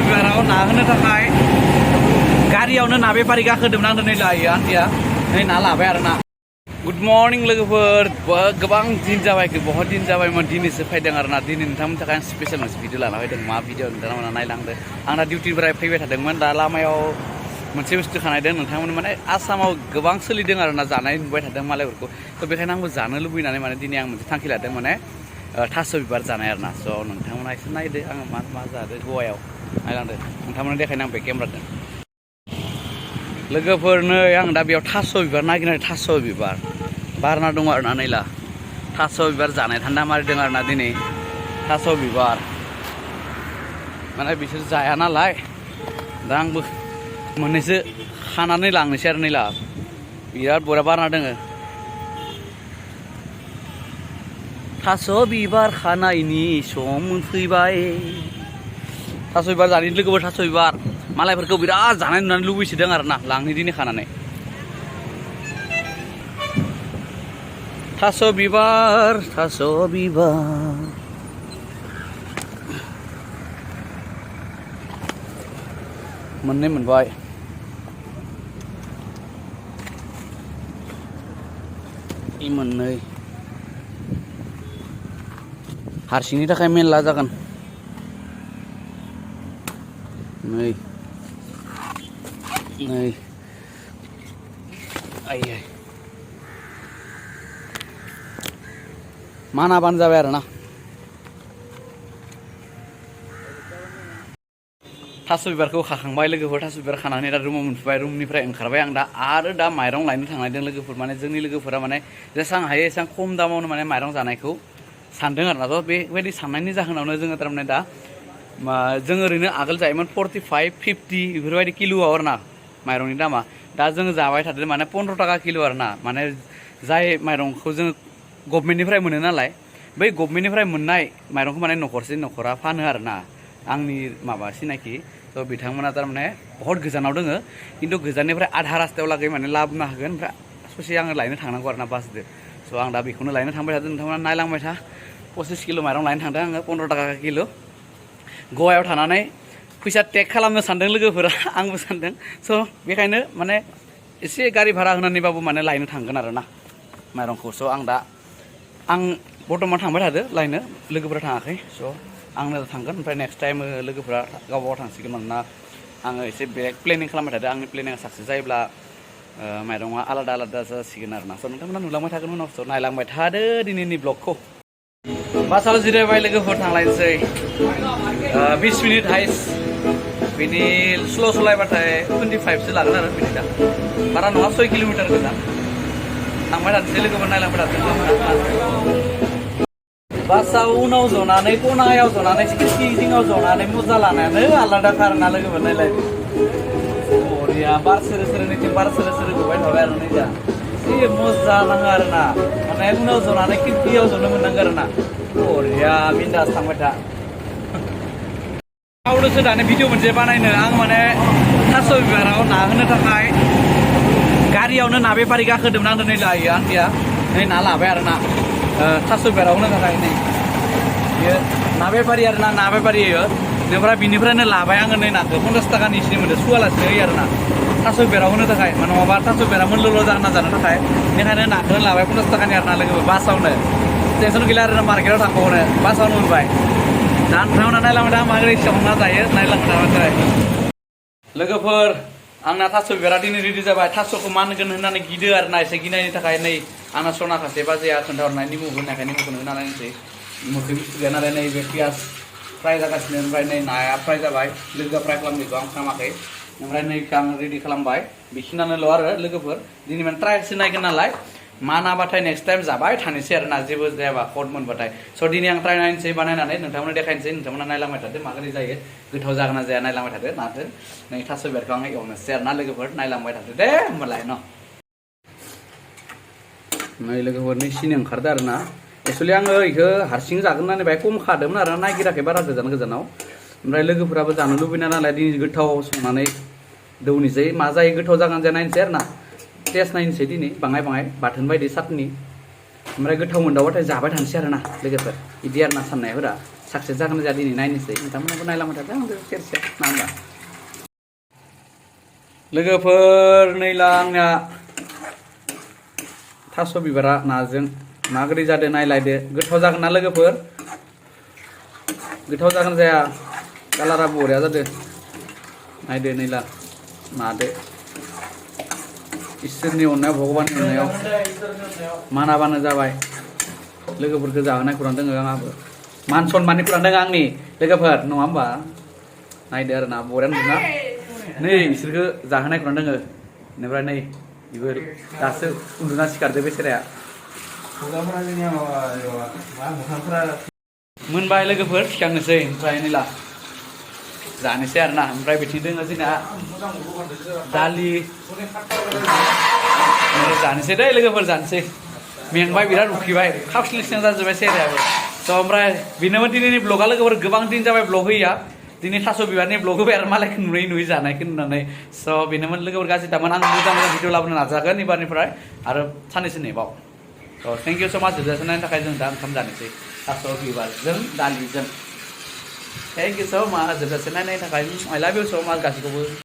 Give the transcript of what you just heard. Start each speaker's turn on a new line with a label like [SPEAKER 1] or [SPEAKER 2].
[SPEAKER 1] बिबाराव ना होनो थाखाय गारियावनो ना बेफारि गाखोदोंमोन आं दिनै लायो आन्टिया नै ना लाबाय आरो ना। गुड मर्निं लोगोफोर, गोबां दिन जाबाय, बहुत दिन जाबायमोन, दिनैसो फैदों आरो ना। दिनै नोंथांमोननि थाखाय आं स्पेशल मोनसे भिडिअ लाना फैदों। मा भिडिअ नोंथांमोना नायलांदो। आं दा डिउटिनिफ्राय फैबाय थादोंमोन, दा लामायाव मोनसे बुस्थु खानायदों नोंथांमोन माने आसामाव गोबां सोलिदों आरो ना, जानाय नुबाय थादों मालायफोरखौ। थ' बेखायनो आंबो जानो लुबैनानै माने दिनै आं मोनसे थांखि लादों, माने थास' बिबार जानाय आरो ना। स' नोंथांमोना एसे नायदो आङो मा जादों गवायाव, नायलांदो। नोंथांमोना देखायनो आं बे केमेराजों। लोगोफोर नै आं दा बेयाव थास' बिबार नागिरनाय, थास' बिबार बारना दङ आरो ना। नैला थास' बिबार जानाय थान्दा मारिदों आरो ना दिनै। थास' बिबार माने बिसोर जाया नालाय, दा आंबो मोननैसो खानानै लांनोसै आरो नैला बिराद बरिया बारना दोङो। थास' बिबार खानायनि सम फैबाय। थास' बिबार जानि लोगोफोर, थास' बिबार मालायफोरखौ बिराद जानाय नुनानै लुबैसोदों आरो ना, लांनि दिनै खानानै। थास' बिबार, थास' बिबार मोननै मोनबाय। मोननै हारसिंनि थाखाय मेरला जागोन। नै नै आयै मानाबानो जाबाय आरो ना। थास' बिबारखौ खाखांबाय लोगोफोर, थास' बिबार खानानै दा रुमाव मोनफैबाय। रुमनिफ्राय ओंखारबाय आं दा, आरो दा माइरं लायनो थांनायदों लोगोफोर। माने जोंनि लोगोफोरा माने जेसां हायो एसां खम दामावनो माने माइरं जानायखौ सानदों आरो ना। थ' बेबायदि साननायनि जाहोनावनो जोङो थारमाने दा जों ओरैनो आगोल जायोमोन 45, 50 बेफोरबायदि किल'आव आरो ना माइरंनि दामा। दा जोङो जाबाय थादों माने 15 थाखा किल' आरो ना। माने जाय माइरंखौ जोङो गभमेन्टनिफ्राय मोनो नालाय, बै गभमेन्टनिफ्राय मोननाय माइरंखौ माने न'खरा फानो आरो ना। आंनि माबा सिनाखि, थ' बिथांमोना थारमाने बहुत गोजानाव दोङो, खिन्थु गोजाननिफ्राय आधा रास्तायाव लागै माने लाबोनो हागोन। ओमफ्राय ससे आङो लायनो थांनांगौ आरो ना बासजों। स' आं दा बेखौनो लायनो थांबाय थादों, नोंथांमोना नायलांबाय था। 25 किल' माइरं लायनो थांदों आङो, 15 थाखा किल'। गवायाव थानानै फैसा टेक खालामनो सानदों लोगोफोरा, आंबो सानदों। स' बेखायनो माने एसे गारि भारा होनानैबाबो माने लायनो थांगोन आरो ना माइरंखौ। स' आं बर्थमान थांबाय थादो लायनो, लोगोफोरा थाङाखै। स' आंनो थांगोन, ओमफ्राय नेक्स्ट टाइम लोगोफोरा गावबा गाव थांसिगोन। मानोना आङो एसे बेलेग प्लेनिं खालामबाय थादों। आंनि प्लेनिंआ साक्सेस जायोब्ला माइरङा आलादा जासिगोन आरो ना। स' नोंथांमोना नुलांबाय थागोन उनाव। स' नायलांबाय थादो दिनैनि ब्लगखौ। बासाव जिरायबाय लोगोफोर, थांलायनोसै 20 मिनिट हाइस। बिनि स्ल' सलायबाथाय 25सो लागोन आरो मिनिटआ, बारा नङा, 6 किल'मिटार गोजान। थांबाय थानोसै लोगोफोर, नायलांबाय थानोसै। बासाव उनाव जनानै, खनायाव जनानै, खिरखि जिङाव जनानै मजा लानायानो आलादाखा आरो ना लोगोफोर। नायलाय बरिया बार सोरो सोरो बार सोरो सोरो गबाय थाबाय आरो नै दा जि मजा नाङो आरो ना। माने उनाव जनानै खिरखियाव जनो मोननांगौ आरो ना, बरिया बिन्दास थांबाय था। आवडोसो दानि भिडिअ मोनसे बानायनो आं, माने थास' बिबाराव ना होनो थाखाय गारियावनो ना बेफारि गाखोदोंमोन आं दिनै लायो आन्टिया नै ना लाबाय आरो ना। थास' बिबाराव होनो थाखाय नै बियो ना बेफारि आरो ना, ना बेफारि होयो। बेनिफ्राय बिनिफ्रायनो लाबाय आङो नै नाखौ 50 थाखानि इसे मोनदों, सुवालासिनो होयो आरो ना थास' बिबाराव होनो थाखाय। नङाबा थास' बिबारा मोनल' जागोन ना जानो थाखाय, बेनिखायनो नाखौ लाबाय 50 थाखानि आरो ना लोगोफोर। बासावनो टेनसन गैला आरो ना, मार्केटाव थांबावनो बासावनो मोनबाय। दा नोंथांमोना नायलांबाय था माबोरै संना जायो, नायलांबाय थाबाय लोगोफोर। आंना थास' बिबारा दिनै रेडि जाबाय। थास'खौ मा होनगोन होननानै गिदो आरो ना, एसे गिनायनि थाखाय नै आंना सना खासे बाजैया खोन्थाहरनाय निमु होनायखाय निमुखौनो होना नायनोसै। मोखै बुस्थु गैया नालाय नैबे पियास फ्राय जागासिनो, ओमफ्राय नै नाया फ्राय जाबाय। लोगोआ फ्राय खालामनायखौ आं खालामाखै। ओमफ्राय नै आं रेडि खालामबाय, बेखिनियानोल' आरो लोगोफोर। दिनै माने ट्रायलसो नायगोन नालाय, मा नाबाथाय नेक्स्ट टाइम जाबाय थानोसै आरो ना, जेबो जायाबा खद मोनबाथाय। स' दिनै आं ट्राय नायनोसै बानायनानै नोंथांमोननो देखायनोसै। नोंथांमोना नायलांबाय थादो माबोरै जायो, गोथाव जागोन ना जाया नायलांबाय थादो। नादो नै थास' बिबारखौ आङो एवनोसै आरो ना लोगोफोर, नायलांबाय थादो दे होमबालाय न'। नै लोगोफोर नै सिनि ओंखारदो आरो ना। एक्सुवेलि आङो बेखौ हारसिं जागोन होननानै बाहाय खम खादोंमोन आरो नागिराखै बारा गोजानाव। ओमफ्राय लोगोफोराबो जानो लुबैना नालाय दिनै गोथाव संनानै दौनोसै, मा जायो गोथाव जागोन जाया नायनोसै आरो ना। टेस्ट नायनोसै दिनै बाङाय बाथोन बायदि साटनि। ओमफ्राय गोथाव मोनदावबाथाय जाबाय थानोसै आरो ना लोगोफोर, बिदि आरो ना साननायफोरा। साक्सेस जागोन ना दिनै नायनोसै नोंथांमोनाबो नायलांबाय थादो आंबो सेर ना होमबा लोगोफोर नैला आंनिया थास' बिबारा नाजों माबोरै जादों नायलायदो गोथाव जागोन ना लोगोफोर गोथाव जागोन जाया कालारा बरिया जादों नायदो नैला नादो इसोरनि अननायाव भगबाननि अननायाव मानाबानो जाबाय लोगोफोरखौ जाहोनाय खुरां दङ आंहाबो मान सनमाननि खुरां दङ आंनि लोगोफोर नङा होमबा नायदो आरो ना बरिया नुदोंना नै बिसोरखौ जाहोनाय खुरां दङ बेनिफ्राय नै बेबो दासो उन्दुना सिखारदो बेसेराया मोनबाय लोगोफोर थिखांनोसै ओमफ्राय नैला जानोसै आरो ना ओमफ्राय बिथिं दङ जोंना दालि जानोसै दै लोगोफोर जानोसै मेंबाय बिराद उखैबाय खावस्लिं जाजोब्बाय सेरायाबो थ' ओमफ्राय बेनोमोन दिनैनि ब्लगा लोगोफोर गोबां दिन जाबाय ब्लग होयैया दिनै थास' बिबारनि ब्लग होबाय आरो मालायखौ नुयै जानायखौ नुनानै स' बेनोमोन लोगोफोर गाज्रि दामोन आं मोजां भिडिअ लाबोनो नाजागोन एबारनिफ्राय आरो साननैसो नेबाव थ' थेंक इउ स' माच जोबजासे नायनो थाखाय जों दा ओंखाम जानोसै थास' बिबारजों दालिजों थेंक इउ स' माच जोबजासे नायनायनि थाखाय आइ लाभ इउ स' माच गासैखौबो